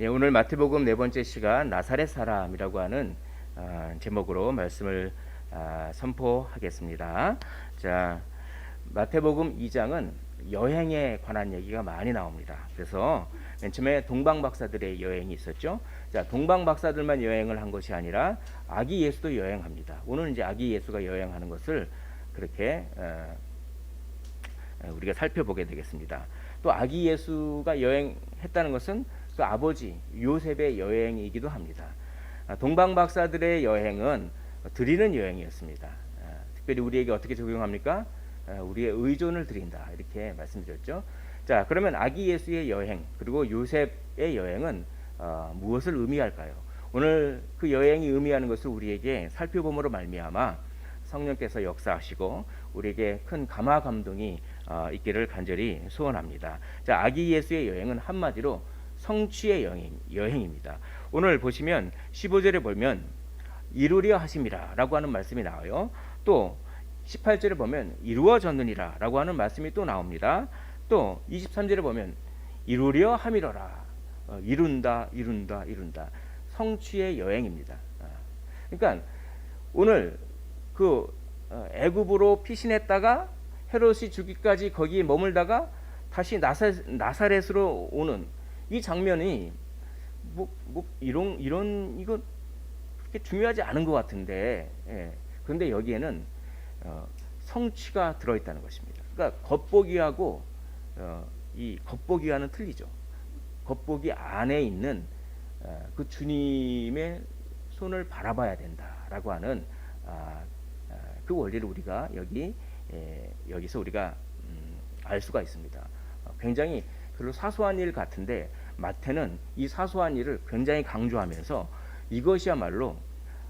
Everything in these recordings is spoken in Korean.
예, 오늘 마태복음 네 번째 시간 나사렛 사람이라고 하는 제목으로 말씀을 선포하겠습니다. 자, 마태복음 2장은 여행에 관한 얘기가 많이 나옵니다. 그래서 맨 처음에 동방 박사들의 여행이 있었죠. 자, 동방 박사들만 여행을 한 것이 아니라 아기 예수도 여행합니다. 오늘 이제 아기 예수가 여행하는 것을 그렇게 우리가 살펴보게 되겠습니다. 또 아기 예수가 여행했다는 것은 그 아버지 요셉의 여행이기도 합니다. 동방 박사들의 여행은 드리는 여행이었습니다. 특별히 우리에게 어떻게 적용합니까? 우리의 의존을 드린다 이렇게 말씀드렸죠. 자, 그러면 아기 예수의 여행 그리고 요셉의 여행은 무엇을 의미할까요? 오늘 그 여행이 의미하는 것을 우리에게 살펴봄으로 말미암아 성령께서 역사하시고 우리에게 큰 감화 감동이 있기를 간절히 소원합니다. 자, 아기 예수의 여행은 한마디로 성취의 여행입니다. 오늘 보시면 15절에 보면 이루려 하심이라 라고 하는 말씀이 나와요. 또 18절에 보면 이루어졌느니라 라고 하는 말씀이 또 나옵니다. 또 23절에 보면 이루려 함이로라, 이룬다 성취의 여행입니다. 그러니까 오늘 그 애굽으로 피신했다가 헤롯이 죽기까지 거기에 머물다가 다시 나사렛으로 오는 이 장면이 이거 그렇게 중요하지 않은 것 같은데, 그런데 여기에는 성취가 들어있다는 것입니다. 그러니까 겉보기하고 이 겉보기와는 틀리죠. 겉보기 안에 있는 그 주님의 손을 바라봐야 된다라고 하는 그 원리를 우리가 여기서 우리가 알 수가 있습니다. 굉장히 별로 사소한 일 같은데 마태는 이 사소한 일을 굉장히 강조하면서 이것이야말로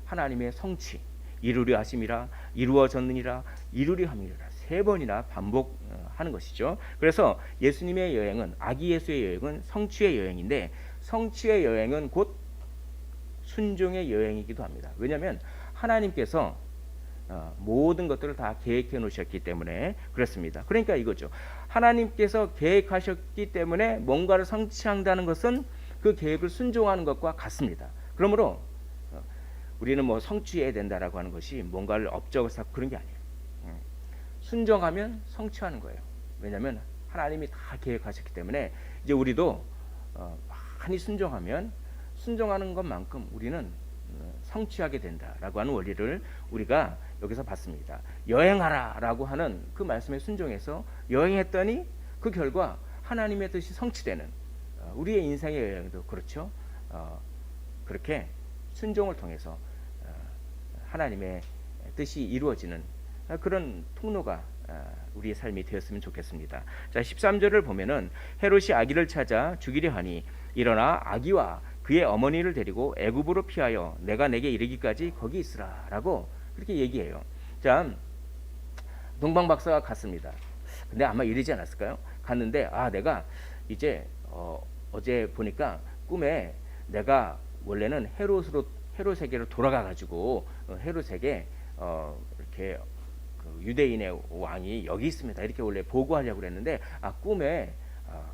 하나님의 성취, 이루려 하심이라, 이루어졌느니라, 이루려 함이라 세 번이나 반복하는 것이죠. 그래서 예수님의 여행은, 아기 예수의 여행은 성취의 여행인데 성취의 여행은 곧 순종의 여행이기도 합니다. 왜냐하면 하나님께서 모든 것들을 다 계획해 놓으셨기 때문에 그렇습니다. 그러니까 이거죠. 하나님께서 계획하셨기 때문에 뭔가를 성취한다는 것은 그 계획을 순종하는 것과 같습니다. 그러므로 우리는 뭐 성취해야 된다라고 하는 것이 뭔가를 업적을 쌓고 그런 게 아니에요. 순종하면 성취하는 거예요. 왜냐하면 하나님이 다 계획하셨기 때문에 이제 우리도 많이 순종하는 것만큼 우리는 성취하게 된다라고 하는 원리를 우리가 여기서 봤습니다. 여행하라라고 하는 그 말씀에 순종해서 여행했더니 그 결과 하나님의 뜻이 성취되는 우리의 인생의 여행도 그렇죠. 그렇게 순종을 통해서 하나님의 뜻이 이루어지는 그런 통로가 우리의 삶이 되었으면 좋겠습니다. 자, 13절을 보면은 헤롯이 아기를 찾아 죽이려 하니 일어나 아기와 그의 어머니를 데리고 애굽으로 피하여 내가 내게 이르기까지 거기 있으라라고 그렇게 얘기해요. 자, 동방 박사가 갔습니다. 근데 아마 이러지 않았을까요? 갔는데 내가 이제 어제 보니까 꿈에 내가 원래는 헤롯에게로 돌아가 가지고 헤롯에게 이렇게 그 유대인의 왕이 여기 있습니다. 이렇게 원래 보고하려고 그랬는데 꿈에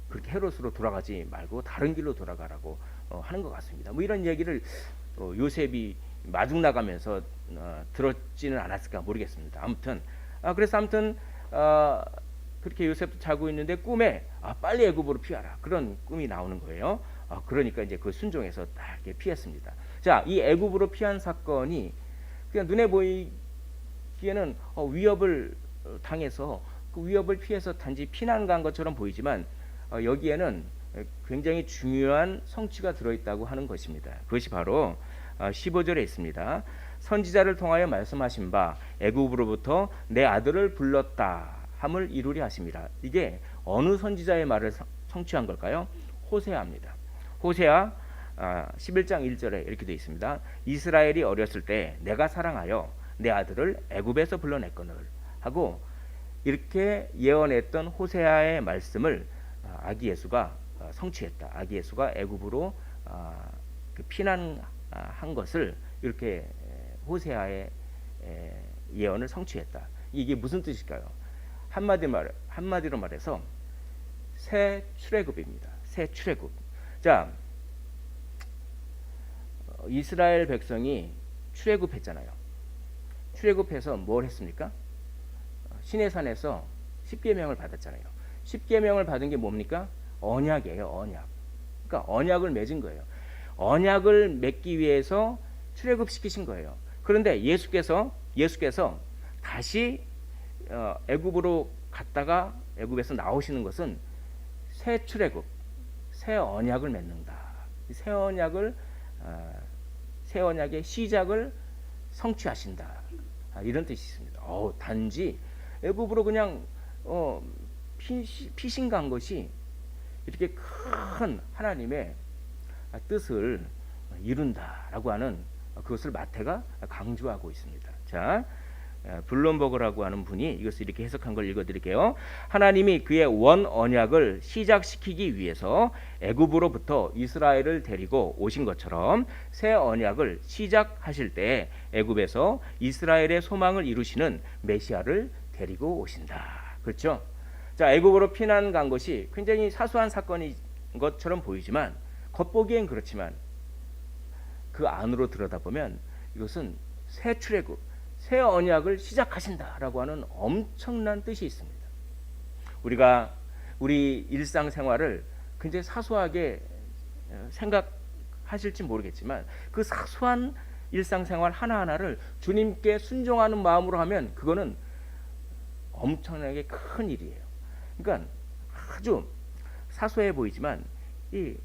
그렇게 헤롯으로 돌아가지 말고 다른 길로 돌아가라고 하는 것 같습니다. 뭐 이런 얘기를 요셉이 마중 나가면서 들었지는 않았을까 모르겠습니다. 그래서 그렇게 요셉도 자고 있는데 꿈에 빨리 애굽으로 피하라 그런 꿈이 나오는 거예요. 그러니까 이제 그 순종해서 딱 이렇게 피했습니다. 자, 이 애굽으로 피한 사건이 그냥 눈에 보이기에는 위협을 당해서 그 위협을 피해서 단지 피난 간 것처럼 보이지만 여기에는 굉장히 중요한 성취가 들어있다고 하는 것입니다. 그것이 바로 15절에 있습니다. 선지자를 통하여 말씀하신 바 애굽으로부터 내 아들을 불렀다 함을 이루려 하심이라. 이게 어느 선지자의 말을 성취한 걸까요? 호세아입니다. 호세아 11장 1절에 이렇게 되어 있습니다. 이스라엘이 어렸을 때 내가 사랑하여 내 아들을 애굽에서 불러냈거늘 하고 이렇게 예언했던 호세아의 말씀을 아기 예수가 성취했다. 아기 예수가 애굽으로 피난한 것을 이렇게 호세아의 예언을 성취했다. 이게 무슨 뜻일까요? 한마디로 말해서 새 출애굽입니다. 새 출애굽. 자, 이스라엘 백성이 출애굽했잖아요. 출애굽해서 뭘 했습니까? 시내산에서 십계명을 받았잖아요. 십계명을 받은 게 뭡니까? 언약이에요. 언약. 그러니까 언약을 맺은 거예요. 언약을 맺기 위해서 출애굽시키신 거예요. 그런데 예수께서 다시 애굽으로 갔다가 애굽에서 나오시는 것은 새 출애굽, 새 언약을 맺는다. 새 언약의 시작을 성취하신다. 이런 뜻이 있습니다. 단지 애굽으로 그냥 피신 간 것이 이렇게 큰 하나님의 뜻을 이룬다라고 하는 그것을 마태가 강조하고 있습니다. 자, 블룸버그라고 하는 분이 이것을 이렇게 해석한 걸 읽어드릴게요. 하나님이 그의 원 언약을 시작시키기 위해서 애굽으로부터 이스라엘을 데리고 오신 것처럼 새 언약을 시작하실 때 애굽에서 이스라엘의 소망을 이루시는 메시아를 데리고 오신다. 그렇죠? 자, 애굽으로 피난 간 것이 굉장히 사소한 사건인 것처럼 보이지만 겉보기엔 그렇지만 그 안으로 들여다보면 이것은 새 출애굽, 새 언약을 시작하신다라고 하는 엄청난 뜻이 있습니다. 우리가 우리 일상생활을 굉장히 사소하게 생각하실지 모르겠지만 그 사소한 일상생활 하나하나를 주님께 순종하는 마음으로 하면 그거는 엄청나게 큰 일이에요. 그러니까 아주 사소해 보이지만 이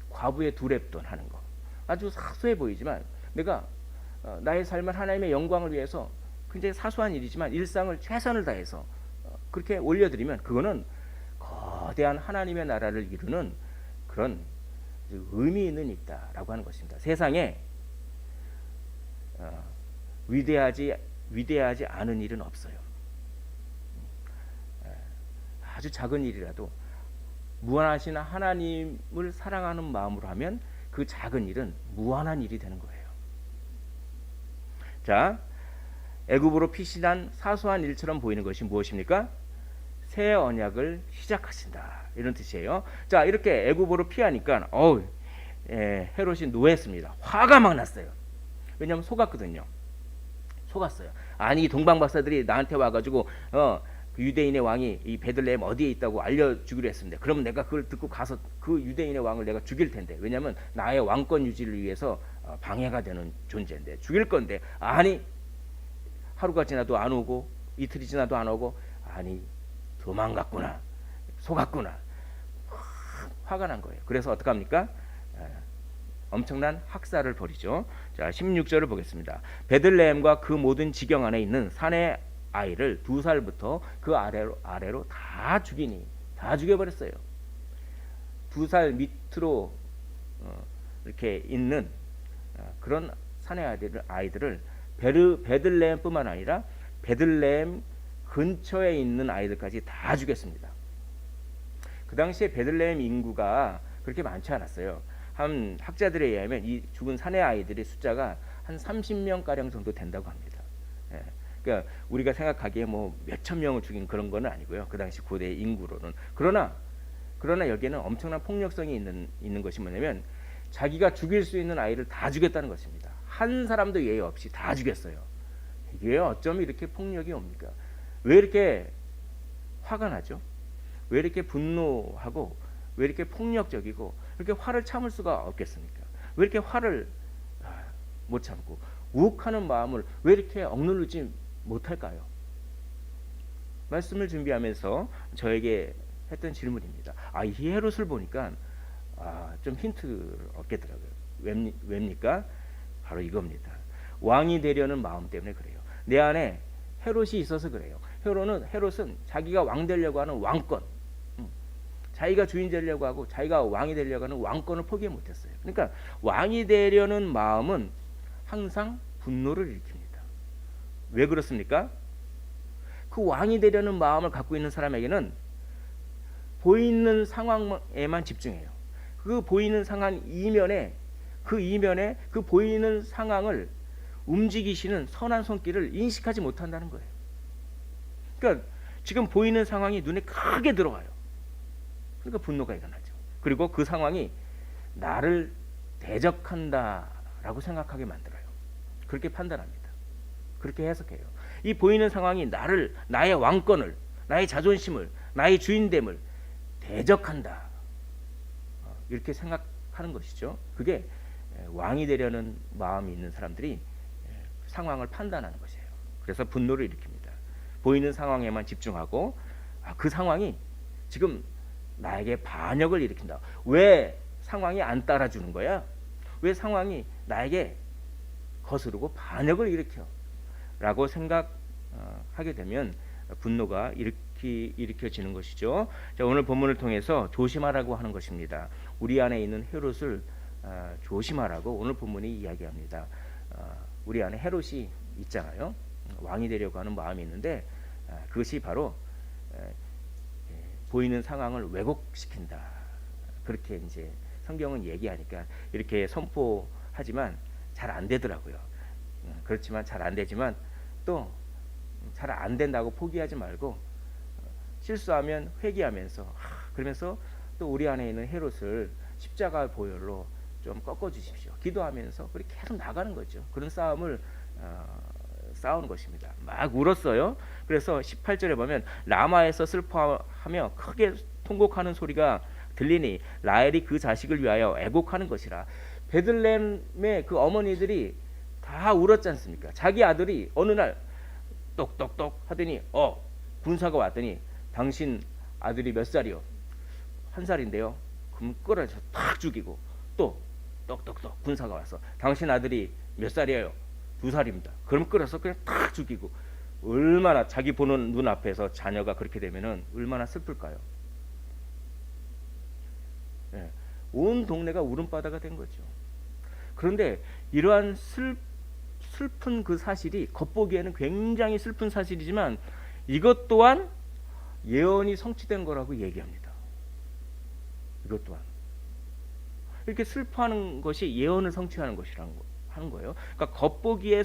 과부의 두렙돈 하는 거 아주 사소해 보이지만 내가 나의 삶을 하나님의 영광을 위해서 굉장히 사소한 일이지만 일상을 최선을 다해서 그렇게 올려드리면 그거는 거대한 하나님의 나라를 이루는 그런 의미 있는 일이다라고 하는 것입니다. 세상에 위대하지 않은 일은 없어요. 아주 작은 일이라도 무한하신 하나님을 사랑하는 마음으로 하면 그 작은 일은 무한한 일이 되는 거예요. 자, 애굽으로 피신한 사소한 일처럼 보이는 것이 무엇입니까? 새 언약을 시작하신다. 이런 뜻이에요. 자, 이렇게 애굽으로 피하니까 헤롯이 노했습니다. 화가 막 났어요. 왜냐하면 속았거든요. 속았어요. 아니 동방 박사들이 나한테 와가지고 그 유대인의 왕이 이 베들레헴 어디에 있다고 알려주기로 했습니다. 그러면 내가 그걸 듣고 가서 그 유대인의 왕을 내가 죽일 텐데, 왜냐하면 나의 왕권 유지를 위해서 방해가 되는 존재인데 죽일 건데, 아니 하루가 지나도 안 오고 이틀이 지나도 안 오고, 아니 도망갔구나, 속았구나. 화가 난 거예요. 그래서 어떡합니까? 엄청난 학살을 벌이죠. 자, 16절을 보겠습니다. 베들레헴과 그 모든 지경 안에 있는 산의 아이를 2살부터 그 아래로 다 죽여버렸어요. 2살 밑으로 이렇게 있는 그런 산의 아이들을 베들레헴뿐만 아니라 베들레헴 근처에 있는 아이들까지 다 죽였습니다. 그 당시에 베들레헴 인구가 그렇게 많지 않았어요. 한 학자들에 의하면 이 죽은 사내 아이들의 숫자가 한 30명 가량 정도 된다고 합니다. 예. 그러니까 우리가 생각하기에 뭐 몇천 명을 죽인 그런 건 아니고요. 그 당시 고대 인구로는. 그러나 여기에는 엄청난 폭력성이 있는 것이 뭐냐면 자기가 죽일 수 있는 아이를 다 죽였다는 것입니다. 한 사람도 예외 없이 다 죽였어요. 이게 어쩜 이렇게 폭력이 옵니까? 왜 이렇게 화가 나죠? 왜 이렇게 분노하고 왜 이렇게 폭력적이고 이렇게 화를 참을 수가 없겠습니까? 왜 이렇게 화를 못 참고 욱하는 마음을 왜 이렇게 억누르지 못할까요? 말씀을 준비하면서 저에게 했던 질문입니다. 이 헤롯을 보니까 좀 힌트를 얻겠더라고요. 왜입니까? 바로 이겁니다. 왕이 되려는 마음 때문에 그래요. 내 안에 헤롯이 있어서 그래요. 헤롯은 자기가 왕 되려고 하는 왕권, 자기가 주인 되려고 하고 자기가 왕이 되려고 하는 왕권을 포기 못했어요. 그러니까 왕이 되려는 마음은 항상 분노를 일으킵니다. 왜 그렇습니까? 그 왕이 되려는 마음을 갖고 있는 사람에게는 보이는 상황에만 집중해요. 그 보이는 상황 이면에 그 보이는 상황을 움직이시는 선한 손길을 인식하지 못한다는 거예요. 그러니까 지금 보이는 상황이 눈에 크게 들어와요. 그러니까 분노가 일어나죠. 그리고 그 상황이 나를 대적한다라고 라고 생각하게 만들어요. 그렇게 판단합니다. 그렇게 해석해요. 이 보이는 상황이 나의 왕권을, 나의 자존심을, 나의 주인됨을 대적한다. 이렇게 생각하는 것이죠. 그게 왕이 되려는 마음이 있는 사람들이 상황을 판단하는 것이에요. 그래서 분노를 일으킵니다. 보이는 상황에만 집중하고 그 상황이 지금 나에게 반역을 일으킨다. 왜 상황이 안 따라주는 거야? 왜 상황이 나에게 거스르고 반역을 일으켜? 라고 생각하게 되면 분노가 일으켜지는 것이죠. 자, 오늘 본문을 통해서 조심하라고 하는 것입니다. 우리 안에 있는 헤롯을 조심하라고 오늘 본문이 이야기합니다. 우리 안에 헤롯이 있잖아요. 왕이 되려고 하는 마음이 있는데 그것이 바로 보이는 상황을 왜곡시킨다. 그렇게 이제 성경은 얘기하니까 이렇게 선포하지만 잘 안 되더라고요. 그렇지만 잘 안 되지만 또 잘 안 된다고 포기하지 말고 실수하면 회개하면서 그러면서 또 우리 안에 있는 헤롯을 십자가 보혈로 좀 꺾어 주십시오. 기도하면서 그렇게 계속 나가는 거죠. 그런 싸움을 싸우는 것입니다. 막 울었어요. 그래서 18절에 보면 라마에서 슬퍼하며 크게 통곡하는 소리가 들리니 라헬이 그 자식을 위하여 애곡하는 것이라. 베들레헴의 그 어머니들이 다 울었지 않습니까? 자기 아들이 어느 날 똑똑똑 하더니 군사가 왔더니 당신 아들이 몇 살이요? 1살인데요. 그럼 끌어서 탁 죽이고 또 똑똑똑 군사가 와서 당신 아들이 몇 살이에요? 2살입니다. 그럼 끌어서 그냥 탁 죽이고 얼마나 자기 보는 눈앞에서 자녀가 그렇게 되면은 얼마나 슬플까요? 네. 온 동네가 울음바다가 된 거죠. 그런데 이러한 슬픈 그 사실이 겉보기에는 굉장히 슬픈 사실이지만 이것 또한 예언이 성취된 거라고 얘기합니다. 이것 또한 이렇게 슬퍼하는 것이 예언을 성취하는 것이라는 하는 거예요. 그러니까 겉보기에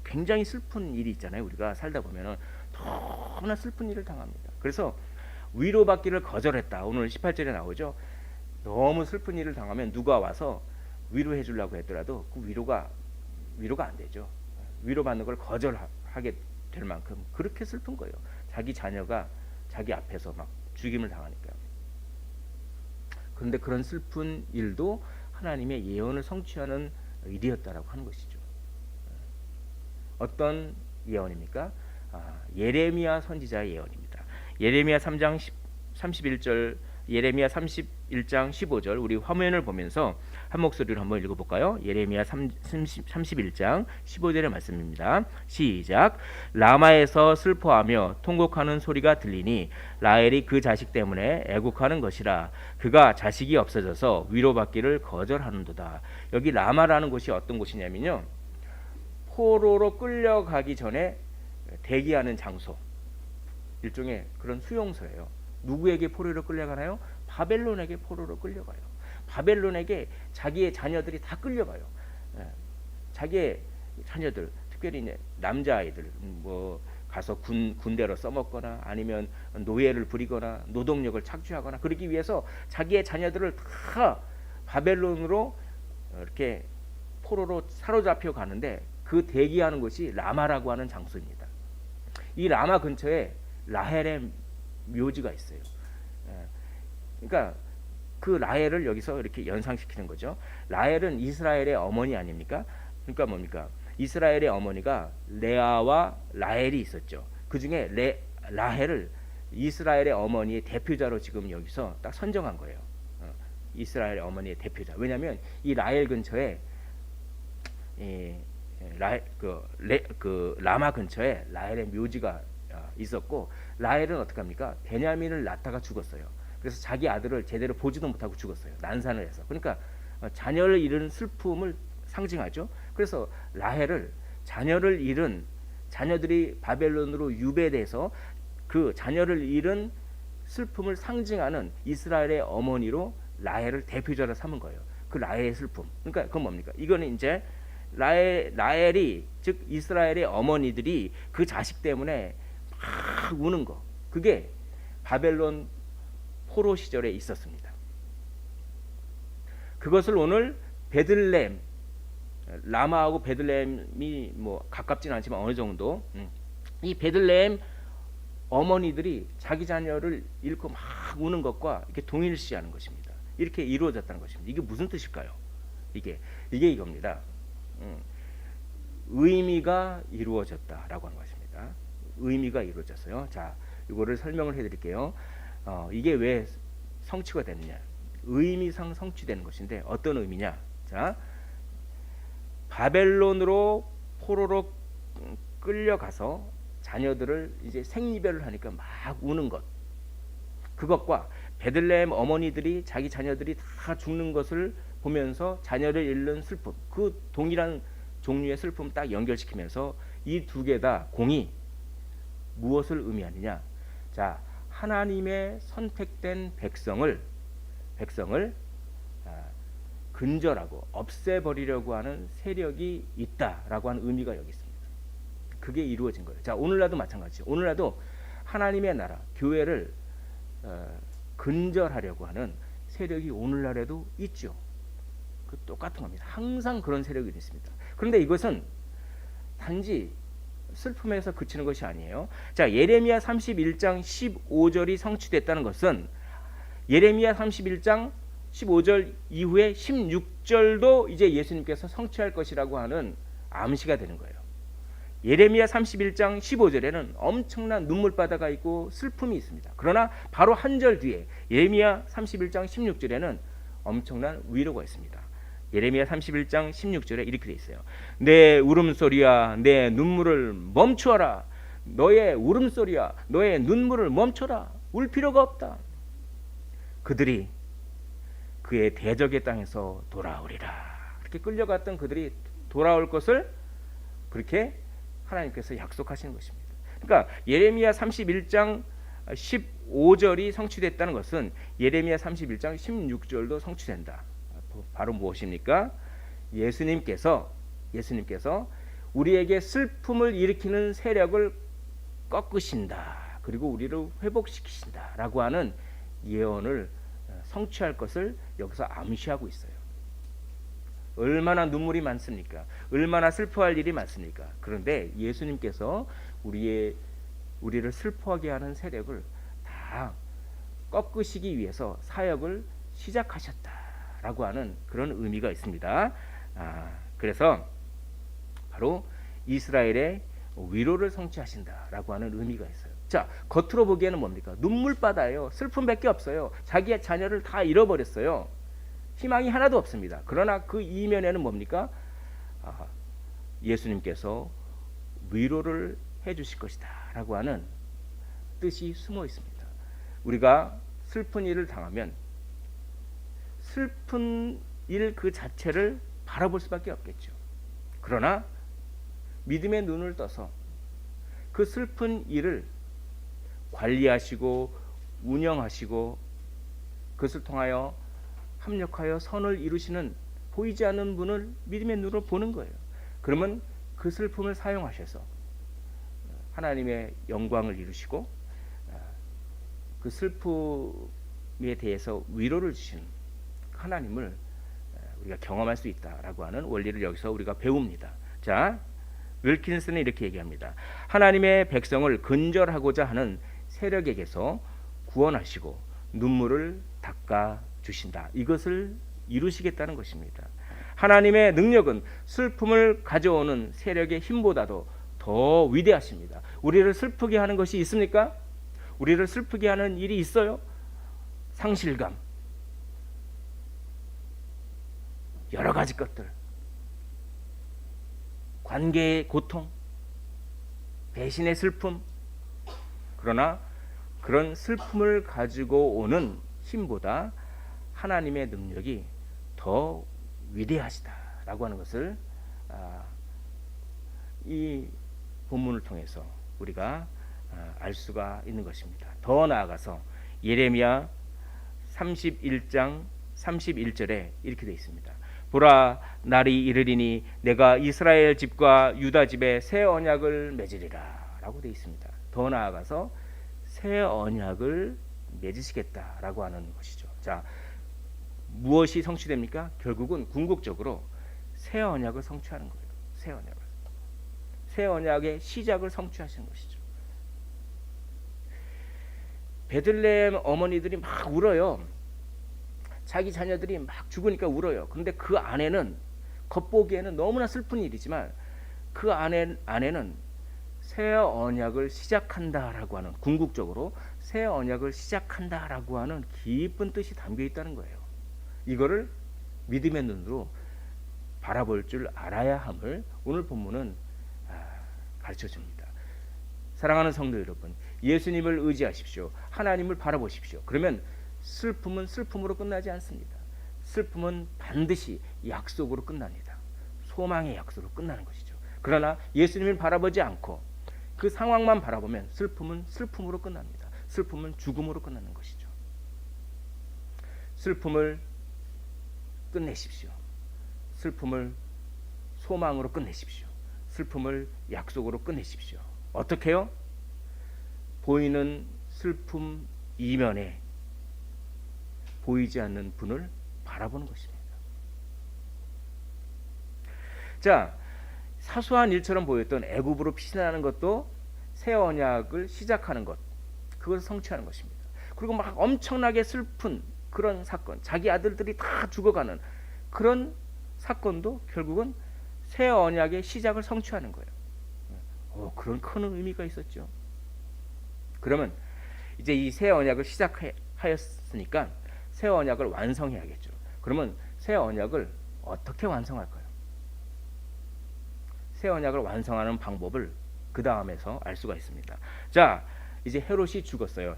굉장히 슬픈 일이 있잖아요. 우리가 살다 보면은 너무나 슬픈 일을 당합니다. 그래서 위로받기를 거절했다. 오늘 18절에 나오죠. 너무 슬픈 일을 당하면 누가 와서 위로해 주려고 했더라도 그 위로가 안 되죠. 위로받는 걸 거절하게 될 만큼 그렇게 슬픈 거예요. 자기 자녀가 자기 앞에서 막 죽임을 당하니까요. 그런데 그런 슬픈 일도 하나님의 예언을 성취하는 일이었다라고 하는 것이죠. 어떤 예언입니까? 예레미야 선지자의 예언입니다. 예레미야 3장 31절, 예레미야 31장 15절 우리 화면을 보면서 한 목소리로 한번 읽어볼까요? 예레미야 31장 15절의 말씀입니다. 시작. 라마에서 슬퍼하며 통곡하는 소리가 들리니 라헬이 그 자식 때문에 애곡하는 것이라. 그가 자식이 없어져서 위로받기를 거절하는도다. 여기 라마라는 곳이 어떤 곳이냐면요, 포로로 끌려가기 전에 대기하는 장소, 일종의 그런 수용소예요. 누구에게 포로로 끌려가나요? 바벨론에게 포로로 끌려가요. 바벨론에게 자기의 자녀들이 다 끌려가요. 자기의 자녀들, 특별히 이제 남자아이들 뭐 가서 군대로 써먹거나 아니면 노예를 부리거나 노동력을 착취하거나 그러기 위해서 자기의 자녀들을 다 바벨론으로 이렇게 포로로 사로잡혀 가는데 그 대기하는 곳이 라마라고 하는 장소입니다. 이 라마 근처에 라헬의 묘지가 있어요. 그러니까 그 라헬을 여기서 이렇게 연상시키는 거죠. 라헬은 이스라엘의 어머니 아닙니까? 그러니까 뭡니까? 이스라엘의 어머니가 레아와 라헬이 있었죠. 그 중에 라헬을 이스라엘의 어머니의 대표자로 지금 여기서 딱 선정한 거예요. 이스라엘의 어머니의 대표자. 왜냐하면 이 라헬 근처에 라마 근처에 라헬의 묘지가 있었고, 라헬은 어떻게 합니까? 베냐민을 낳다가 죽었어요. 그래서 자기 아들을 제대로 보지도 못하고 죽었어요. 난산을 해서. 그러니까 자녀를 잃은 슬픔을 상징하죠. 그래서 라헬을 자녀를 잃은, 자녀들이 바벨론으로 유배돼서 그 자녀를 잃은 슬픔을 상징하는 이스라엘의 어머니로 라헬을 대표자로 삼은 거예요. 그 라헬의 슬픔. 그러니까 그건 뭡니까? 이거는 이제 라헬이, 즉 이스라엘의 어머니들이 그 자식 때문에 막 우는 거, 그게 바벨론 포로 시절에 있었습니다. 그것을 오늘 베들레헴, 라마하고 베들레헴이 뭐 가깝지는 않지만 어느 정도, 이 베들레헴 어머니들이 자기 자녀를 잃고 막 우는 것과 이렇게 동일시하는 것입니다. 이렇게 이루어졌다는 것입니다. 이게 무슨 뜻일까요? 이게 이겁니다. 의미가 이루어졌다라고 하는 것입니다. 의미가 이루어졌어요. 자, 이거를 설명을 해드릴게요. 이게 왜 성취가 되느냐? 의미상 성취되는 것인데 어떤 의미냐? 자, 바벨론으로 포로로 끌려가서 자녀들을 이제 생이별을 하니까 막 우는 것, 그것과 베들레헴 어머니들이 자기 자녀들이 다 죽는 것을 보면서 자녀를 잃는 슬픔, 그 동일한 종류의 슬픔을 딱 연결시키면서 이 두 개 다 공이 무엇을 의미하느냐? 자, 하나님의 선택된 백성을 근절하고 없애버리려고 하는 세력이 있다라고 하는 의미가 여기 있습니다. 그게 이루어진 거예요. 자, 오늘날도 마찬가지죠. 오늘날도 하나님의 나라, 교회를 근절하려고 하는 세력이 오늘날에도 있죠. 그 똑같은 겁니다. 항상 그런 세력이 있습니다. 그런데 이것은 단지 슬픔에서 그치는 것이 아니에요. 자, 예레미야 31장 15절이 성취됐다는 것은 예레미야 31장 15절 이후에 16절도 이제 예수님께서 성취할 것이라고 하는 암시가 되는 거예요. 예레미야 31장 15절에는 엄청난 눈물바다가 있고 슬픔이 있습니다. 그러나 바로 한 절 뒤에 예레미야 31장 16절에는 엄청난 위로가 있습니다. 예레미야 31장 16절에 이렇게 돼 있어요. 내 울음소리야, 내 눈물을 멈추어라. 너의 울음소리야, 너의 눈물을 멈춰라. 울 필요가 없다. 그들이 그의 대적의 땅에서 돌아오리라. 그렇게 끌려갔던 그들이 돌아올 것을 그렇게 하나님께서 약속하시는 것입니다. 그러니까 예레미야 31장 15절이 성취됐다는 것은 예레미야 31장 16절도 성취된다. 바로 무엇입니까? 예수님께서 우리에게 슬픔을 일으키는 세력을 꺾으신다. 그리고 우리를 회복시키신다라고 하는 예언을 성취할 것을 여기서 암시하고 있어요. 얼마나 눈물이 많습니까? 얼마나 슬퍼할 일이 많습니까? 그런데 예수님께서 우리를 슬퍼하게 하는 세력을 다 꺾으시기 위해서 사역을 시작하셨다라고 하는 그런 의미가 있습니다. 그래서 바로 이스라엘의 위로를 성취하신다라고 하는 의미가 있어요. 자, 겉으로 보기에는 뭡니까? 눈물바다예요. 슬픔밖에 없어요. 자기의 자녀를 다 잃어버렸어요. 희망이 하나도 없습니다. 그러나 그 이면에는 뭡니까? 예수님께서 위로를 해주실 것이다 라고 하는 뜻이 숨어 있습니다. 우리가 슬픈 일을 당하면 슬픈 일 그 자체를 바라볼 수밖에 없겠죠. 그러나 믿음의 눈을 떠서 그 슬픈 일을 관리하시고 운영하시고 그것을 통하여 합력하여 선을 이루시는 보이지 않는 분을 믿음의 눈으로 보는 거예요. 그러면 그 슬픔을 사용하셔서 하나님의 영광을 이루시고 그 슬픔에 대해서 위로를 주시는 하나님을 우리가 경험할 수 있다라고 하는 원리를 여기서 우리가 배웁니다. 자, 윌킨슨은 이렇게 얘기합니다. 하나님의 백성을 근절하고자 하는 세력에게서 구원하시고 눈물을 닦아 주신다. 이것을 이루시겠다는 것입니다. 하나님의 능력은 슬픔을 가져오는 세력의 힘보다도 더 위대하십니다. 우리를 슬프게 하는 것이 있습니까? 우리를 슬프게 하는 일이 있어요? 상실감, 여러 가지 것들, 관계의 고통, 배신의 슬픔. 그러나 그런 슬픔을 가지고 오는 힘보다 하나님의 능력이 더 위대하시다라고 하는 것을 이 본문을 통해서 우리가 알 수가 있는 것입니다. 더 나아가서 예레미야 31장 31절에 이렇게 되어 있습니다. 보라, 날이 이르리니 내가 이스라엘 집과 유다 집에 새 언약을 맺으리라 라고 되어 있습니다. 더 나아가서 새 언약을 맺으시겠다라고 하는 것이죠. 자, 무엇이 성취됩니까? 결국은 궁극적으로 새 언약을 성취하는 거예요. 새 언약을. 새 언약의 시작을 성취하시는 것이죠. 베들레헴 어머니들이 막 울어요. 자기 자녀들이 막 죽으니까 울어요. 그런데 그 안에는 겉보기에는 너무나 슬픈 일이지만 그 안에는 새 언약을 시작한다라고 하는, 궁극적으로 새 언약을 시작한다라고 하는 깊은 뜻이 담겨 있다는 거예요. 이거를 믿음의 눈으로 바라볼 줄 알아야 함을 오늘 본문은 가르쳐 줍니다. 사랑하는 성도 여러분, 예수님을 의지하십시오. 하나님을 바라보십시오. 그러면 슬픔은 슬픔으로 끝나지 않습니다. 슬픔은 반드시 약속으로 끝납니다. 소망의 약속으로 끝나는 것이죠. 그러나 예수님을 바라보지 않고 그 상황만 바라보면 슬픔은 슬픔으로 끝납니다. 슬픔은 죽음으로 끝나는 것이죠. 슬픔을 끝내십시오. 슬픔을 소망으로 끝내십시오. 슬픔을 약속으로 끝내십시오. 어떻게요? 보이는 슬픔 이면에 보이지 않는 분을 바라보는 것입니다. 자, 사소한 일처럼 보였던 애굽으로 피신하는 것도 새 언약을 시작하는 것, 그것을 성취하는 것입니다. 그리고 막 엄청나게 슬픈 그런 사건, 자기 아들들이 다 죽어가는 그런 사건도 결국은 새 언약의 시작을 성취하는 거예요. 그런 큰 의미가 있었죠. 그러면 이제 이 새 언약을 시작하였으니까 새 언약을 완성해야겠죠. 그러면 새 언약을 어떻게 완성할까요? 새 언약을 완성하는 방법을 그 다음에서 알 수가 있습니다. 자, 이제 헤롯이 죽었어요.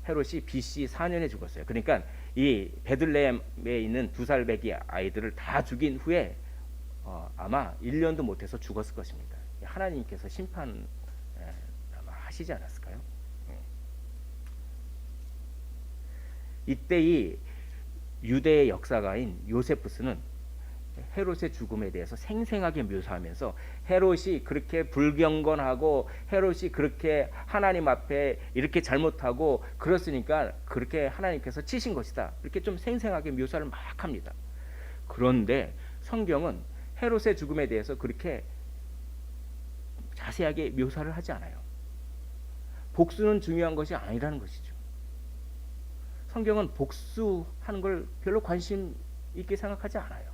헤롯이 BC 4년에 죽었어요. 그러니까 이 베들레헴에 있는 2살 배기 아이들을 다 죽인 후에 아마 1년도 못해서 죽었을 것입니다. 하나님께서 심판 아마 하시지 않았을까요? 이때 이 유대의 역사가인 요세푸스는 헤롯의 죽음에 대해서 생생하게 묘사하면서 헤롯이 그렇게 불경건하고 헤롯이 그렇게 하나님 앞에 이렇게 잘못하고 그렇으니까 그렇게 하나님께서 치신 것이다, 이렇게 좀 생생하게 묘사를 막 합니다. 그런데 성경은 헤롯의 죽음에 대해서 그렇게 자세하게 묘사를 하지 않아요. 복수는 중요한 것이 아니라는 것이죠. 성경은 복수하는 걸 별로 관심 있게 생각하지 않아요.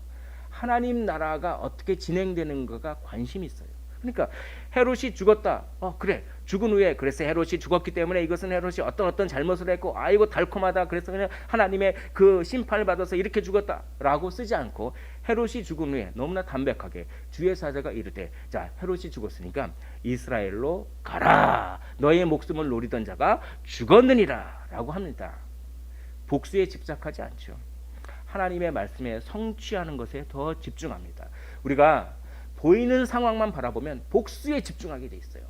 하나님 나라가 어떻게 진행되는가가 관심이 있어요. 그러니까 헤롯이 죽었다. 그래, 죽은 후에 그래서 헤롯이 죽었기 때문에 이것은 헤롯이 어떤 잘못을 했고 아이고 달콤하다, 그래서 그냥 하나님의 그 심판을 받아서 이렇게 죽었다라고 쓰지 않고 헤롯이 죽은 후에 너무나 담백하게 주의 사자가 이르되, 자, 헤롯이 죽었으니까 이스라엘로 가라, 너의 목숨을 노리던 자가 죽었느니라 라고 합니다. 복수에 집착하지 않죠. 하나님의 말씀에 성취하는 것에 더 집중합니다. 우리가 보이는 상황만 바라보면 복수에 집중하게 돼 있어요.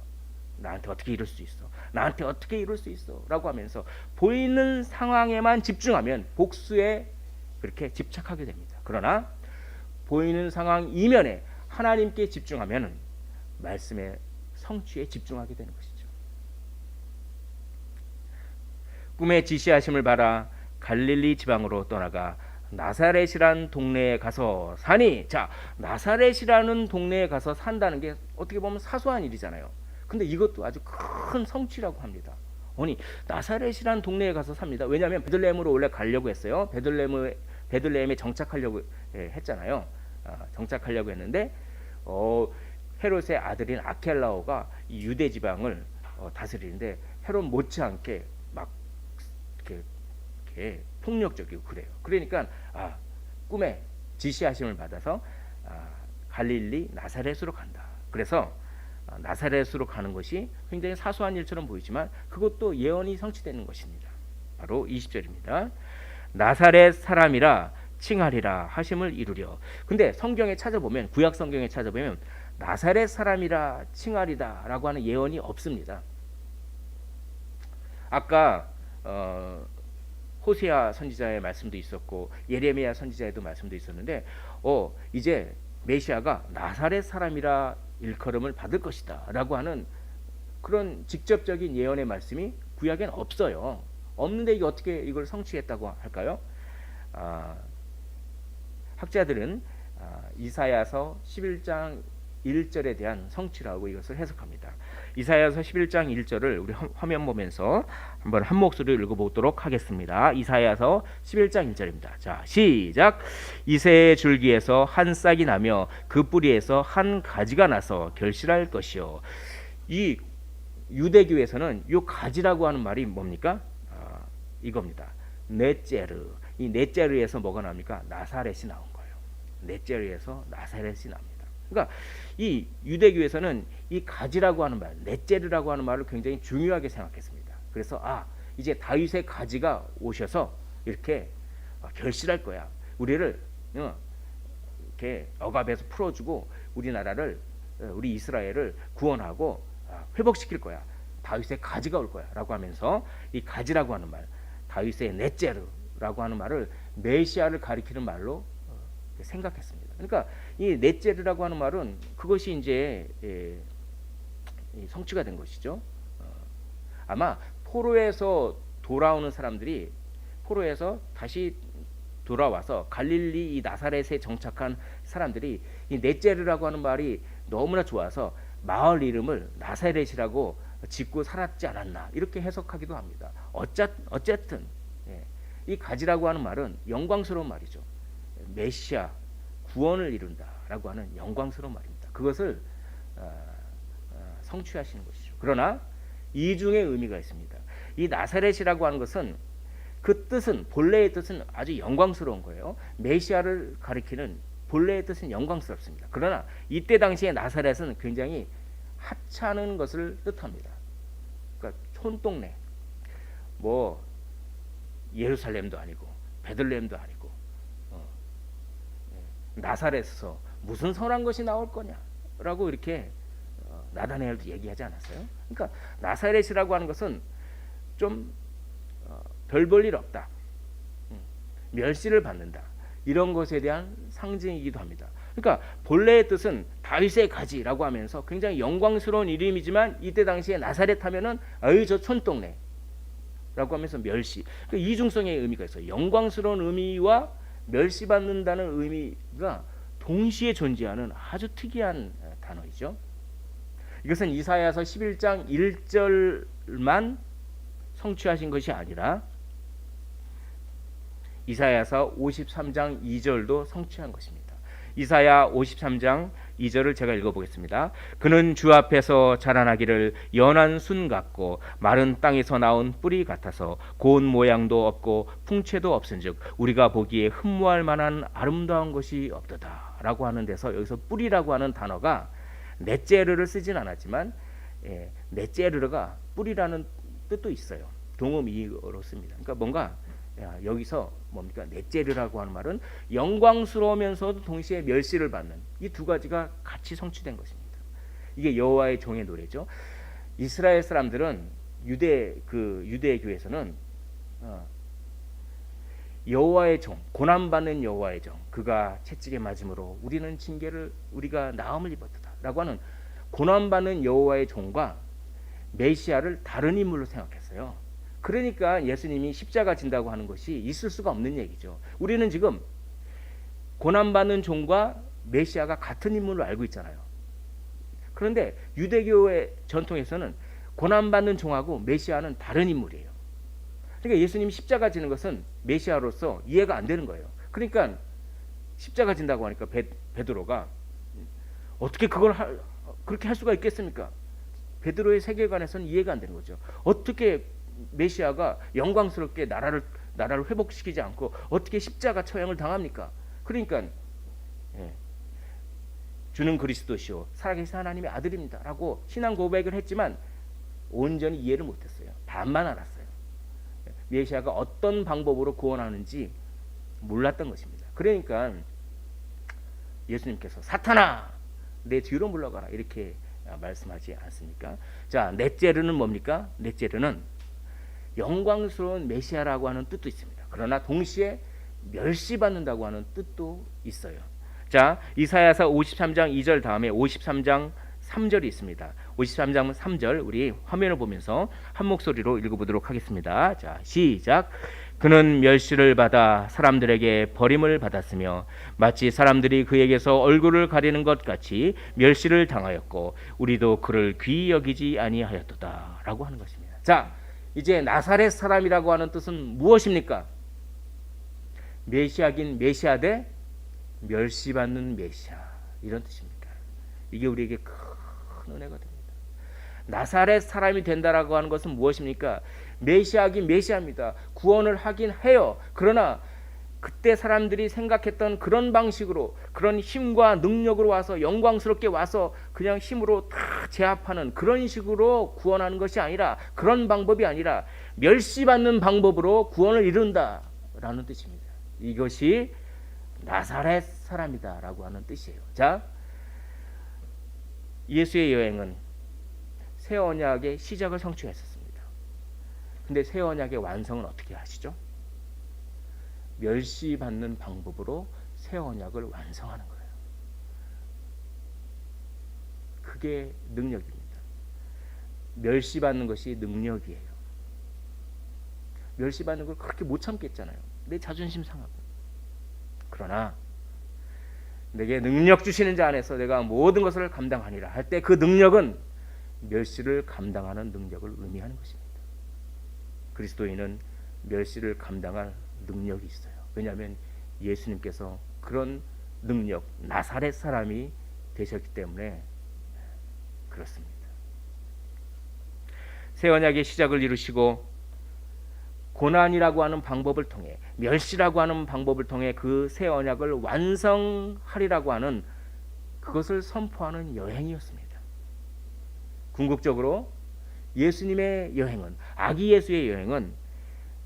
나한테 어떻게 이럴 수 있어? 나한테 어떻게 이럴 수 있어? 라고 하면서 보이는 상황에만 집중하면 복수에 그렇게 집착하게 됩니다. 그러나 보이는 상황 이면에 하나님께 집중하면 말씀의 성취에 집중하게 되는 것이죠. 꿈에 지시하심을 받아 갈릴리 지방으로 떠나가 나사렛이란 동네에 가서 사니, 자, 나사렛이라는 동네에 가서 산다는 게 어떻게 보면 사소한 일이잖아요. 근데 이것도 아주 큰 성취라고 합니다. 아니, 나사렛이란 동네에 가서 삽니다. 왜냐하면 베들레헴으로 원래 가려고 했어요. 베들레헴에 정착하려고 했잖아요. 정착하려고 했는데 헤롯의 아들인 아켈라오가 이 유대 지방을 다스리는데 헤롯 못지않게 막 이렇게 폭력적이고 그래요. 그러니까 꿈에 지시하심을 받아서 갈릴리 나사렛으로 간다. 그래서 나사렛으로 가는 것이 굉장히 사소한 일처럼 보이지만 그것도 예언이 성취되는 것입니다. 바로 20절입니다. 나사렛 사람이라 칭하리라 하심을 이루려. 근데 성경에 찾아보면, 구약 성경에 찾아보면 나사렛 사람이라 칭하리다라고 하는 예언이 없습니다. 아까 호세아 선지자의 말씀도 있었고 예레미야 선지자에도 말씀도 있었는데 이제 메시아가 나사렛 사람이라 일컬음을 받을 것이다 라고 하는 그런 직접적인 예언의 말씀이 구약엔 없어요. 없는데 이게 어떻게 이걸 성취했다고 할까요? 학자들은 이사야서 11장 1절에 대한 성취라고 이것을 해석합니다. 이사야서 11장 1절을 우리 화면 보면서 한번 한 목소리로 읽어보도록 하겠습니다. 이사야서 11장 1절입니다. 자, 시작. 이새의 줄기에서 한 싹이 나며 그 뿌리에서 한 가지가 나서 결실할 것이요. 이 유대교에서는 이 가지라고 하는 말이 뭡니까? 이겁니다. 넷제르. 이 넷제르에서 뭐가 나옵니까? 나사렛이 나온 거예요. 넷제르에서 나사렛이 납니다. 그러니까 이 유대교에서는 이 가지라고 하는 말, 넷제르라고 하는 말을 굉장히 중요하게 생각했습니다. 그래서 이제 다윗의 가지가 오셔서 이렇게 결실할 거야. 우리를 이렇게 억압에서 풀어주고 우리나라를, 우리 이스라엘을 구원하고 회복시킬 거야. 다윗의 가지가 올 거야라고 하면서 이 가지라고 하는 말, 다윗의 넷제르라고 하는 말을 메시아를 가리키는 말로 생각했습니다. 그러니까 이 넷제르라고 하는 말은 그것이 이제 성취가 된 것이죠. 아마 포로에서 돌아오는 사람들이 포로에서 다시 돌아와서 갈릴리 이 나사렛에 정착한 사람들이 이 넷제르라고 하는 말이 너무나 좋아서 마을 이름을 나사렛이라고 짓고 살았지 않았나 이렇게 해석하기도 합니다. 어쨌든 이 가지라고 하는 말은 영광스러운 말이죠. 메시아 구원을 이룬다라고 하는 영광스러운 말입니다. 그것을 성취하시는 것이죠. 그러나 이중의 의미가 있습니다. 이 나사렛이라고 하는 것은 그 뜻은, 본래의 뜻은 아주 영광스러운 거예요. 메시아를 가리키는 본래의 뜻은 영광스럽습니다. 그러나 이때 당시에 나사렛은 굉장히 하찮은 것을 뜻합니다. 그러니까 촌동네, 뭐 예루살렘도 아니고 베들레헴도 아니고 나사렛에서 무슨 선한 것이 나올 거냐라고 이렇게 나다나엘도 얘기하지 않았어요? 그러니까 나사렛이라고 하는 것은 좀 별 볼 일 없다, 멸시를 받는다, 이런 것에 대한 상징이기도 합니다. 그러니까 본래의 뜻은 다윗의 가지라고 하면서 굉장히 영광스러운 이름이지만 이때 당시에 나사렛 하면은 저 촌동네라고 하면서 멸시, 그 이중성의 의미가 있어요. 영광스러운 의미와 멸시받는다는 의미가 동시에 존재하는 아주 특이한 단어이죠. 이것은 이사야서 11장 1절만 성취하신 것이 아니라 이사야서 53장 2절도 성취한 것입니다. 이사야 53장 2절을 제가 읽어보겠습니다. 그는 주 앞에서 자라나기를 연한 순 같고 마른 땅에서 나온 뿌리 같아서 고운 모양도 없고 풍채도 없은즉 우리가 보기에 흠모할 만한 아름다운 것이 없도다 라고 하는 데서 여기서 뿌리라고 하는 단어가 넷제르를 쓰진 않았지만 넷제르가 뿌리라는 뜻도 있어요. 동음이어로 씁니다. 그러니까 뭔가 여기서 뭡니까? 넷제르라고 하는 말은 영광스러우면서도 동시에 멸시를 받는 이 두 가지가 같이 성취된 것입니다. 이게 여호와의 종의 노래죠. 이스라엘 사람들은 유대교에서는 여호와의 종, 고난받는 여호와의 종, 그가 채찍에 맞음으로 우리는 징계를 우리가 나음을 입었다라고 하는 고난받는 여호와의 종과 메시아를 다른 인물로 생각했어요. 그러니까 예수님이 십자가 진다고 하는 것이 있을 수가 없는 얘기죠. 우리는 지금 고난받는 종과 메시아가 같은 인물로 알고 있잖아요. 그런데 유대교의 전통에서는 고난받는 종하고 메시아는 다른 인물이에요. 그러니까 예수님이 십자가 지는 것은 메시아로서 이해가 안 되는 거예요. 그러니까 십자가 진다고 하니까 베드로가 어떻게 그렇게 할 수가 있겠습니까? 베드로의 세계관에서는 이해가 안 되는 거죠. 어떻게 메시아가 영광스럽게 나라를 회복시키지 않고 어떻게 십자가 처형을 당합니까? 그러니까 주는 그리스도시요 살아계신 하나님의 아들입니다라고 신앙 고백을 했지만 온전히 이해를 못했어요. 반만 알았어요. 메시아가 어떤 방법으로 구원하는지 몰랐던 것입니다. 그러니까 예수님께서 사탄아 내 뒤로 물러가라 이렇게 말씀하지 않습니까? 자, 넷제르는 뭡니까? 넷제르는 영광스러운 메시아라고 하는 뜻도 있습니다. 그러나 동시에 멸시받는다고 하는 뜻도 있어요. 자, 이사야서 53장 2절 다음에 53장 3절이 있습니다. 53장 3절 우리 화면을 보면서 한 목소리로 읽어보도록 하겠습니다. 자, 시작. 그는 멸시를 받아 사람들에게 버림을 받았으며 마치 사람들이 그에게서 얼굴을 가리는 것 같이 멸시를 당하였고 우리도 그를 귀히 여기지 아니하였도다라고 하는 것입니다. 자, 이제 나사렛 사람이라고 하는 뜻은 무엇입니까? 메시아긴 메시아 대 멸시받는 메시아, 이런 뜻입니다. 이게 우리에게 큰 은혜가 됩니다. 나사렛 사람이 된다라고 하는 것은 무엇입니까? 메시아긴 메시아입니다. 구원을 하긴 해요. 그러나 그때 사람들이 생각했던 그런 방식으로, 그런 힘과 능력으로 와서 영광스럽게 와서 그냥 힘으로 다 제압하는 그런 식으로 구원하는 것이 아니라, 그런 방법이 아니라 멸시받는 방법으로 구원을 이룬다라는 뜻입니다. 이것이 나사렛 사람이다라고 하는 뜻이에요. 자, 예수의 여행은 새 언약의 시작을 성취했었습니다. 근데 새 언약의 완성은 어떻게 하시죠? 멸시받는 방법으로 새 언약을 완성하는 거예요. 그게 능력입니다. 멸시받는 것이 능력이에요. 멸시받는 걸 그렇게 못 참겠잖아요. 내 자존심 상하고. 그러나 내게 능력 주시는 자 안에서 내가 모든 것을 감당하니라 할 때 그 능력은 멸시를 감당하는 능력을 의미하는 것입니다. 그리스도인은 멸시를 감당할 능력이 있어요. 왜냐하면 예수님께서 그런 능력, 나사렛 사람이 되셨기 때문에 그렇습니다. 새 언약의 시작을 이루시고 고난이라고 하는 방법을 통해, 멸시라고 하는 방법을 통해 그 새 언약을 완성하리라고 하는, 그것을 선포하는 여행이었습니다. 궁극적으로 예수님의 여행은, 아기 예수의 여행은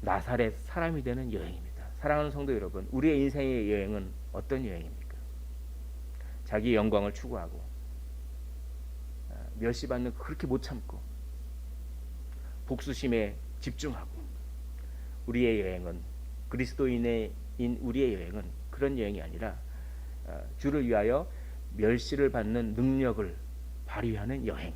나사렛 사람이 되는 여행입니다. 사랑하는 성도 여러분, 우리의 인생의 여행은 어떤 여행입니까? 자기 영광을 추구하고 멸시받는 그렇게 못 참고 복수심에 집중하고, 우리의 여행은, 그리스도인의 우리의 여행은 그런 여행이 아니라 주를 위하여 멸시를 받는 능력을 발휘하는 여행,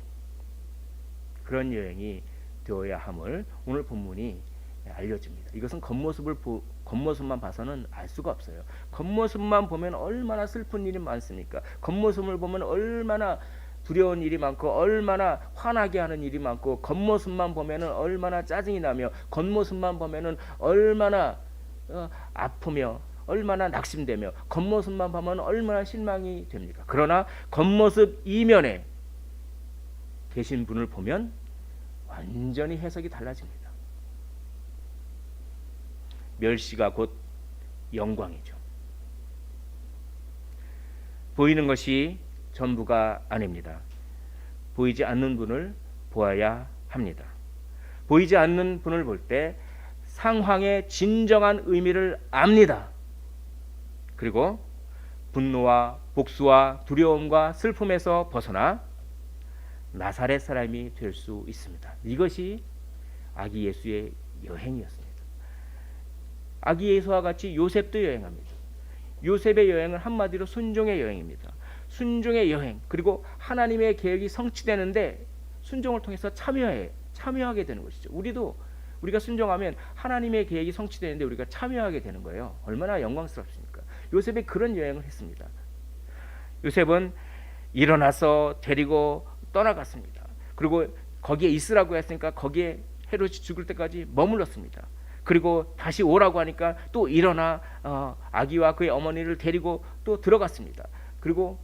그런 여행이 되어야 함을 오늘 본문이 알려줍니다. 이것은 겉모습만 봐서는 알 수가 없어요. 겉모습만 보면 얼마나 슬픈 일이 많습니까? 겉모습을 보면 얼마나 두려운 일이 많고, 얼마나 화나게 하는 일이 많고, 겉모습만 보면은 얼마나 짜증이 나며, 겉모습만 보면은 얼마나 아프며, 얼마나 낙심되며, 겉모습만 보면 얼마나 실망이 됩니까? 그러나 겉모습 이면에 계신 분을 보면 완전히 해석이 달라집니다. 멸시가 곧 영광이죠. 보이는 것이 전부가 아닙니다. 보이지 않는 분을 보아야 합니다. 보이지 않는 분을 볼 때 상황의 진정한 의미를 압니다. 그리고 분노와 복수와 두려움과 슬픔에서 벗어나 나사렛 사람이 될 수 있습니다. 이것이 아기 예수의 여행이었습니다. 아기 예수와 같이 요셉도 여행합니다. 요셉의 여행은 한마디로 순종의 여행입니다. 순종의 여행, 그리고 하나님의 계획이 성취되는데 순종을 통해서 참여하게 되는 것이죠. 우리가 순종하면 하나님의 계획이 성취되는데 우리가 참여하게 되는 거예요. 얼마나 영광스럽습니까? 요셉이 그런 여행을 했습니다. 요셉은 일어나서 데리고 떠나갔습니다. 그리고 거기에 있으라고 했으니까 거기에 헤롯이 죽을 때까지 머물렀습니다. 그리고 다시 오라고 하니까 또 일어나 아기와 그의 어머니를 데리고 또 들어갔습니다. 그리고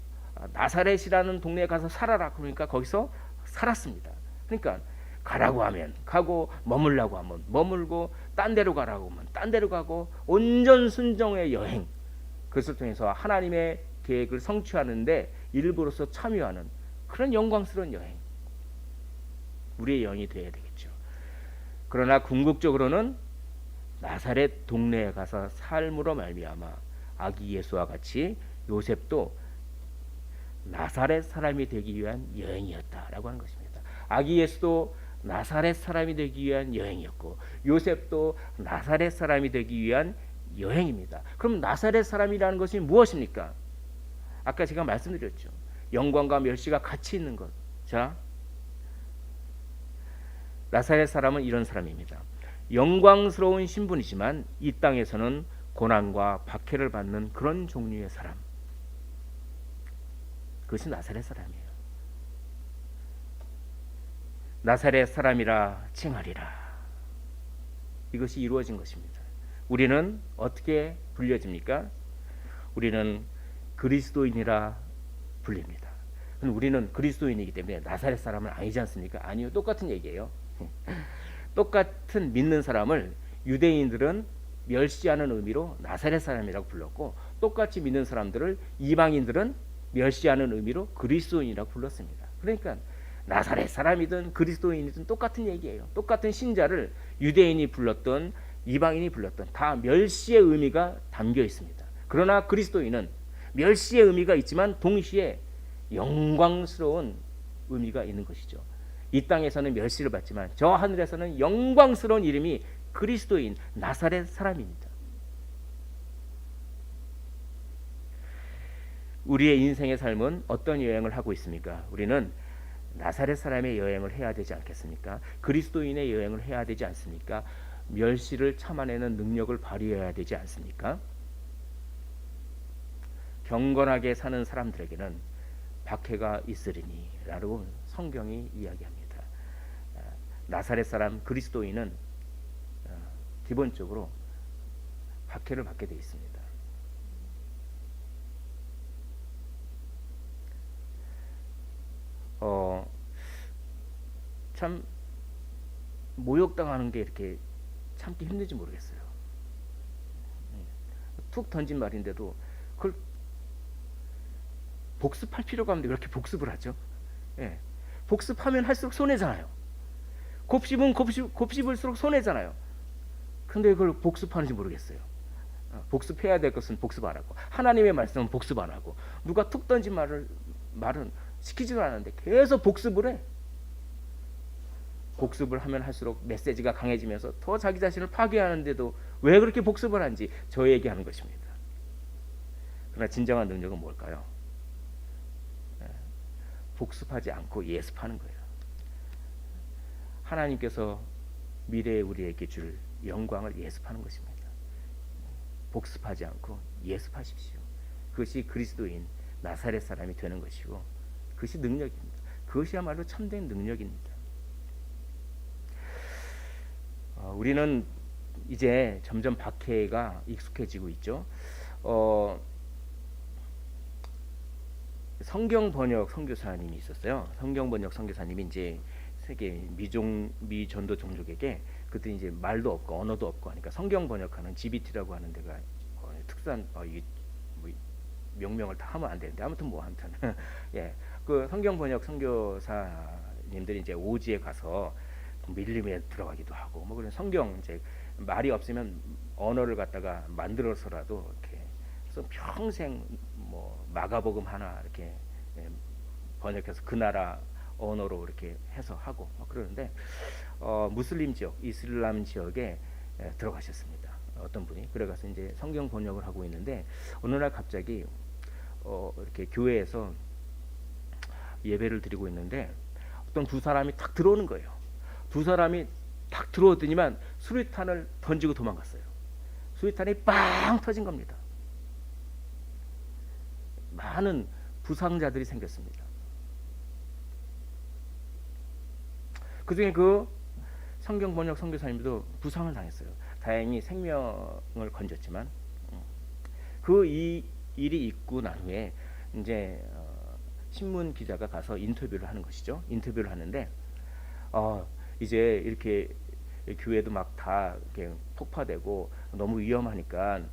나사렛이라는 동네에 가서 살아라 그러니까 거기서 살았습니다. 그러니까 가라고 하면 가고, 머물라고 하면 머물고, 딴 데로 가라고 하면 딴 데로 가고, 온전 순종의 여행, 그것을 통해서 하나님의 계획을 성취하는데 일부로서 참여하는 그런 영광스러운 여행, 우리의 여행이 되어야 되겠죠. 그러나 궁극적으로는 나사렛 동네에 가서 삶으로 말미암아 아기 예수와 같이 요셉도 나사렛 사람이 되기 위한 여행이었다라고 하는 것입니다. 아기 예수도 나사렛 사람이 되기 위한 여행이었고, 요셉도 나사렛 사람이 되기 위한 여행입니다. 그럼 나사렛 사람이라는 것이 무엇입니까? 아까 제가 말씀드렸죠. 영광과 멸시가 같이 있는 것. 자, 나사렛 사람은 이런 사람입니다. 영광스러운 신분이지만 이 땅에서는 고난과 박해를 받는 그런 종류의 사람. 그것이 나사렛 사람이에요. 나사렛 사람이라 칭하리라. 이것이 이루어진 것입니다. 우리는 어떻게 불려집니까? 우리는 그리스도인이라 불립니다. 우리는 그리스도인이기 때문에 나사렛 사람은 아니지 않습니까? 아니요, 똑같은 얘기예요. 똑같은 믿는 사람을 유대인들은 멸시하는 의미로 나사렛 사람이라고 불렀고, 똑같이 믿는 사람들을 이방인들은 멸시하는 의미로 그리스도인이라고 불렀습니다. 그러니까 나사렛 사람이든 그리스도인이든 똑같은 얘기예요. 똑같은 신자를 유대인이 불렀던 이방인이 불렀던 다 멸시의 의미가 담겨 있습니다. 그러나 그리스도인은 멸시의 의미가 있지만 동시에 영광스러운 의미가 있는 것이죠. 이 땅에서는 멸시를 받지만 저 하늘에서는 영광스러운 이름이 그리스도인 나사렛 사람입니다. 우리의 인생의 삶은 어떤 여행을 하고 있습니까? 우리는 나사렛 사람의 여행을 해야 되지 않겠습니까? 그리스도인의 여행을 해야 되지 않습니까? 멸시를 참아내는 능력을 발휘해야 되지 않습니까? 경건하게 사는 사람들에게는 박해가 있으리니 라고 성경이 이야기합니다. 나사렛 사람 그리스도인은 기본적으로 박해를 받게 되어 있습니다. 참 모욕당하는 게 이렇게 참기 힘든지 모르겠어요. 툭 던진 말인데도 그걸 복습할 필요가 없는데 그렇게 복습을 하죠. 예. 복습하면 할수록 손해잖아요. 곱씹은 곱씹을수록 손해잖아요. 근데 그걸 복습하는지 모르겠어요. 복습해야 될 것은 복습 안 하고, 하나님의 말씀은 복습 안 하고, 누가 툭 던진 말은 시키지도 않았는데 계속 복습을 해. 복습을 하면 할수록 메시지가 강해지면서 더 자기 자신을 파괴하는데도 왜 그렇게 복습을 하는지 저에게 하는 것입니다. 그러나 진정한 능력은 뭘까요? 복습하지 않고 예습하는 거예요. 하나님께서 미래에 우리에게 줄 영광을 예습하는 것입니다. 복습하지 않고 예습하십시오. 그것이 그리스도인 나사렛 사람이 되는 것이고, 그것이 능력입니다. 그것이야말로 참된 능력입니다. 우리는 이제 점점 박해가 익숙해지고 있죠. 성경 번역 선교사님이 있었어요. 성경 번역 선교사님이 이제 세계 미전도 종족에게, 그때 이제 말도 없고 언어도 없고 하니까 성경 번역하는 GBT라고 하는 데가 특수한 이게 뭐 명명을 다 하면 안 되는데 아무튼 예, 그 성경 번역 선교사님들이 이제 오지에 가서 밀림에 들어가기도 하고 뭐 그런 성경 이제 말이 없으면 언어를 갖다가 만들어서라도 이렇게 그래서 평생 뭐 마가복음 하나 이렇게 번역해서 그 나라 언어로 이렇게 해서 하고 그러는데 무슬림 지역, 이슬람 지역에 들어가셨습니다. 어떤 분이 그래가서 이제 성경 번역을 하고 있는데 어느 날 갑자기 이렇게 교회에서 예배를 드리고 있는데 어떤 두 사람이 탁 들어오는 거예요. 두 사람이 탁 들어오더니만 수류탄을 던지고 도망갔어요. 수류탄이 빵 터진 겁니다. 많은 부상자들이 생겼습니다. 그중에 그 성경 번역 선교사님도 부상을 당했어요. 다행히 생명을 건졌지만 그 일이 있고 난 후에 이제 신문 기자가 가서 인터뷰를 하는 것이죠. 인터뷰를 하는데 이제 이렇게 교회도 막 다 이렇게 폭파되고 너무 위험하니까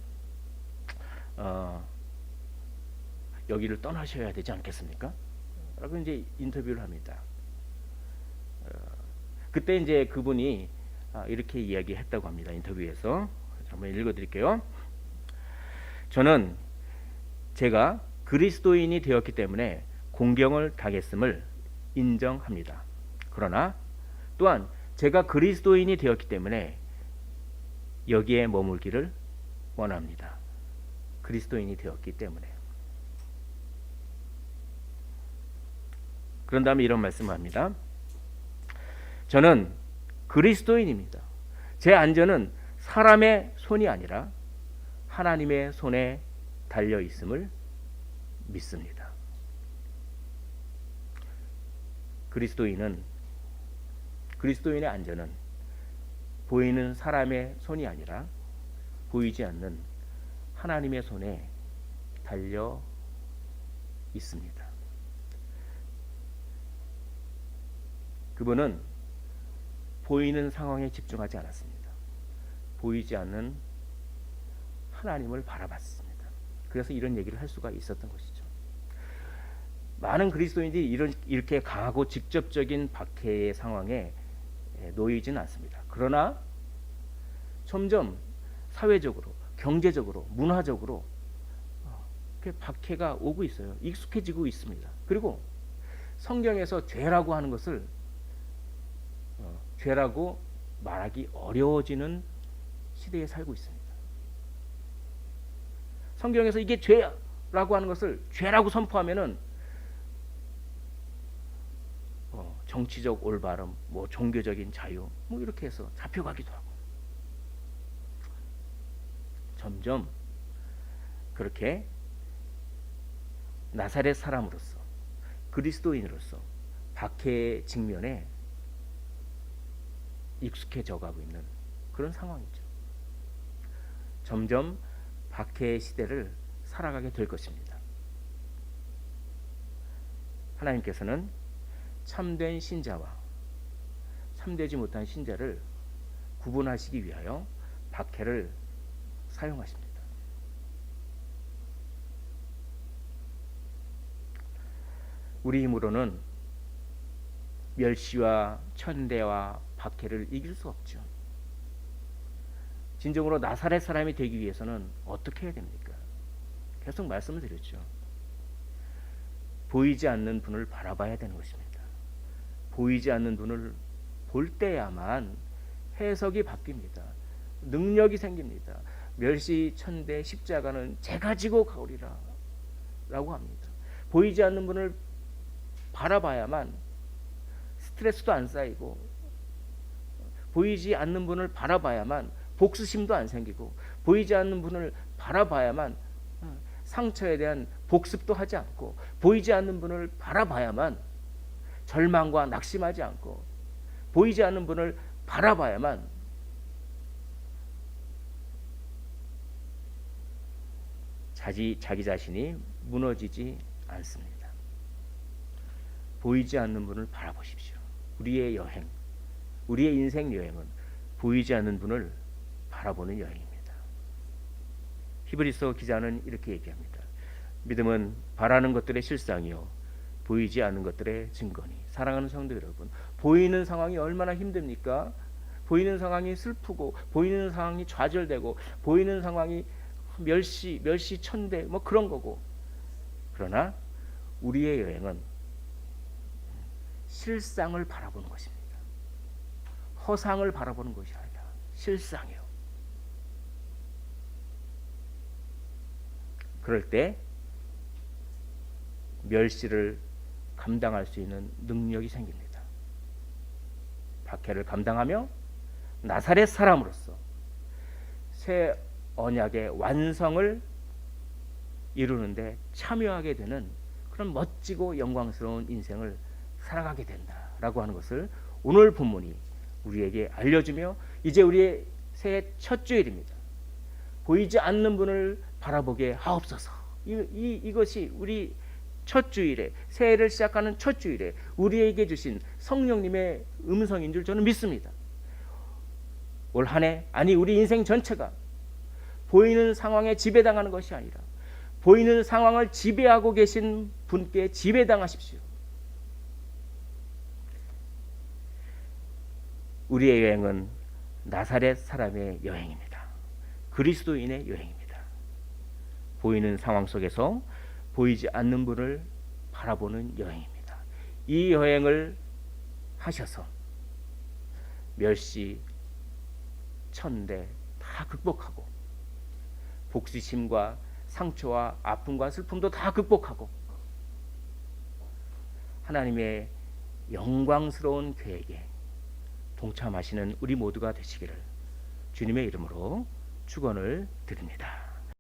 여기를 떠나셔야 되지 않겠습니까? 라고 이제 인터뷰를 합니다. 그때 이제 그분이 이렇게 이야기했다고 합니다. 인터뷰에서 한번 읽어드릴게요. 저는 제가 그리스도인이 되었기 때문에 공경을 당했음을 인정합니다. 그러나 또한 제가 그리스도인이 되었기 때문에 여기에 머물기를 원합니다. 그리스도인이 되었기 때문에. 그런 다음에 이런 말씀을 합니다. 저는 그리스도인입니다. 제 안전은 사람의 손이 아니라 하나님의 손에 달려 있음을 믿습니다. 그리스도인의 안전은 보이는 사람의 손이 아니라 보이지 않는 하나님의 손에 달려 있습니다. 그분은 보이는 상황에 집중하지 않았습니다. 보이지 않는 하나님을 바라봤습니다. 그래서 이런 얘기를 할 수가 있었던 것이죠. 많은 그리스도인들이 이렇게 강하고 직접적인 박해의 상황에 놓이지는 않습니다. 그러나 점점 사회적으로, 경제적으로, 문화적으로 박해가 오고 있어요. 익숙해지고 있습니다. 그리고 성경에서 죄라고 하는 것을 죄라고 말하기 어려워지는 시대에 살고 있습니다. 성경에서 이게 죄라고 하는 것을 죄라고 선포하면은 정치적 올바름, 뭐 종교적인 자유, 뭐 이렇게 해서 잡혀가기도 하고, 점점 그렇게 나사렛 사람으로서, 그리스도인으로서 박해의 직면에 익숙해져 가고 있는 그런 상황이죠. 점점 박해의 시대를 살아가게 될 것입니다. 하나님께서는 참된 신자와 참되지 못한 신자를 구분하시기 위하여 박해를 사용하십니다. 우리 힘으로는 멸시와 천대와 박해를 이길 수 없죠. 진정으로 나사렛 사람이 되기 위해서는 어떻게 해야 됩니까? 계속 말씀을 드렸죠. 보이지 않는 분을 바라봐야 되는 것입니다. 보이지 않는 분을 볼 때야만 해석이 바뀝니다. 능력이 생깁니다. 멸시, 천대, 십자가는 제가 지고 가오리라 라고 합니다. 보이지 않는 분을 바라봐야만 스트레스도 안 쌓이고, 보이지 않는 분을 바라봐야만 복수심도 안 생기고, 보이지 않는 분을 바라봐야만 상처에 대한 복습도 하지 않고, 보이지 않는 분을 바라봐야만 절망과 낙심하지 않고, 보이지 않는 분을 바라봐야만 자기 자신이 무너지지 않습니다. 보이지 않는 분을 바라보십시오. 우리의 여행, 우리의 인생 여행은 보이지 않는 분을 바라보는 여행입니다. 히브리서 기자는 이렇게 얘기합니다. 믿음은 바라는 것들의 실상이요 보이지 않는 것들의 증거니. 사랑하는 성도 여러분, 보이는 상황이 얼마나 힘듭니까? 보이는 상황이 슬프고, 보이는 상황이 좌절되고, 보이는 상황이 멸시 천대 뭐 그런 거고. 그러나 우리의 여행은 실상을 바라보는 것입니다. 허상을 바라보는 것이 아니라 실상이요. 그럴 때 멸시를 감당할 수 있는 능력이 생깁니다. 박해를 감당하며 나사렛 사람으로서 새 언약의 완성을 이루는데 참여하게 되는 그런 멋지고 영광스러운 인생을 살아가게 된다라고 하는 것을 오늘 본문이 우리에게 알려주며, 이제 우리의 새해 첫 주일입니다. 보이지 않는 분을 바라보게 하옵소서. 이것이 우리 첫 주일에, 새해를 시작하는 첫 주일에 우리에게 주신 성령님의 음성인 줄 저는 믿습니다. 올 한 해, 아니 우리 인생 전체가 보이는 상황에 지배당하는 것이 아니라 보이는 상황을 지배하고 계신 분께 지배당하십시오. 우리의 여행은 나사렛 사람의 여행입니다. 그리스도인의 여행입니다. 보이는 상황 속에서 보이지 않는 분을 바라보는 여행입니다. 이 여행을 하셔서 멸시, 천대 다 극복하고, 복수심과 상처와 아픔과 슬픔도 다 극복하고, 하나님의 영광스러운 계획에 동참하시는 우리 모두가 되시기를 주님의 이름으로 축원을 드립니다.